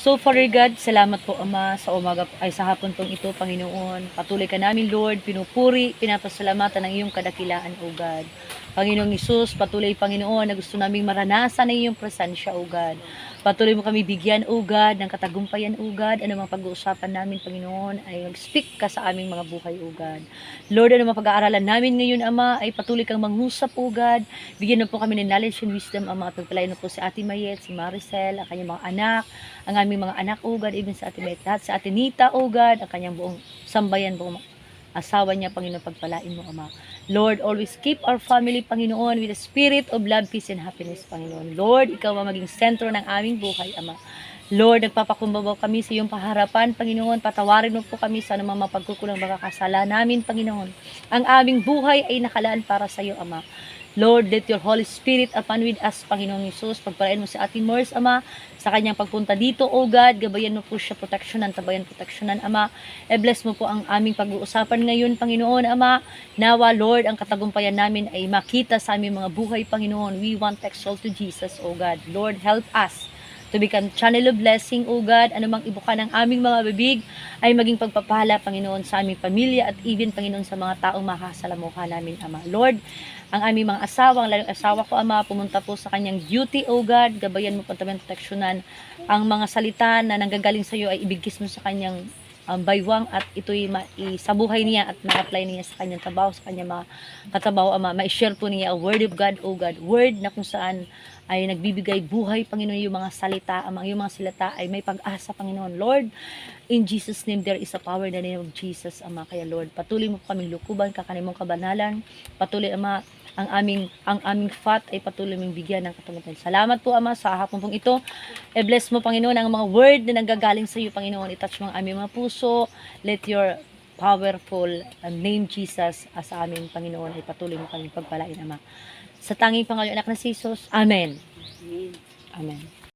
So, Father God, salamat po, Ama, sa umaga ay sa hapon pong ito, Panginoon. Patuloy ka namin, Lord, pinupuri, pinapasalamatan ng iyong kadakilaan, O God. Panginoong Isus, patuloy, Panginoon, na gusto naming maranasan ang iyong presensya, O God. Patuloy mo kami bigyan, O God, ng katagumpayan, O God. Ano mang pag-uusapan namin, Panginoon, ay mag-speak ka sa aming mga buhay, O God. Lord, ano mang pag-aaralan namin ngayon, Ama, ay patuloy kang manghusap, O God. Bigyan mo po kami ng knowledge and wisdom, Ama, at pagpalain mo po si Ate Mayet, si Maricel, ang kanyang mga anak, ang aming mga anak, O God, even sa Ate Mayet, lahat sa Ate Nita, O God, ang kanyang buong sambayan, buong asawa niya, Panginoon, pagpalain mo, Ama. Lord, always keep our family, Panginoon, with a spirit of love, peace, and happiness, Panginoon. Lord, ikaw ang maging sentro ng aming buhay, Ama. Lord, nagpapakumbaba kami sa iyong paharapan, Panginoon. Patawarin mo po kami sa anumang mapagkukulang makakasala namin, Panginoon. Ang aming buhay ay nakalaan para sa iyo, Ama. Lord, let your Holy Spirit upon with us, Panginoong Isus. Pagpalain mo si Ate Mors, Ama, sa kanyang pagpunta dito, O God. Gabayan mo po siya, proteksyonan, tabayan, proteksyonan, Ama. E-bless mo po ang aming pag-uusapan ngayon, Panginoon, Ama. Nawa, Lord, ang katagumpayan namin ay makita sa aming mga buhay, Panginoon. We want to exalt to Jesus, O God. Lord, help us to become channel of blessing, O God. Anumang ibuka ng aming mga bibig ay maging pagpapala, Panginoon, sa aming pamilya at even, Panginoon, sa mga taong makasalamuha namin, Ama. Lord, ang aming mga asawa, ang lalong asawa ko, Ama, pumunta po sa kanyang duty, O God. Gabayan mo, pantaban, proteksyonan. Ang mga salita na nanggagaling sa iyo ay ibigkis mo sa kanyang baywang at ito'y sa buhay niya at ma-apply niya sa kanyang trabaho, sa kanyang mga katrabaho, Ama. Ma-share po niya a word of God, O God. Word na kung saan ay nagbibigay buhay, Panginoon, yung mga salita, Ama, yung mga salita ay may pag-asa, Panginoon. Lord, in Jesus' name, there is a power in the name of Jesus, Ama. Kaya, Lord, patuloy mo kaming lukuban, kakanin mong kabanalan. Patuloy, Ama, ang aming fat ay patuloy mong bigyan ng katagumpayan. Salamat po, Ama, sa hapon pong ito. E-bless mo, Panginoon, ang mga word na nanggagaling sa iyo, Panginoon. I-touch mo ang aming mga puso. Let your powerful name, Jesus, sa aming Panginoon ay patuloy mo kaming pagpalain, Ama. Sa tanging Panginoon, anak na si Jesus. Amen. Amen.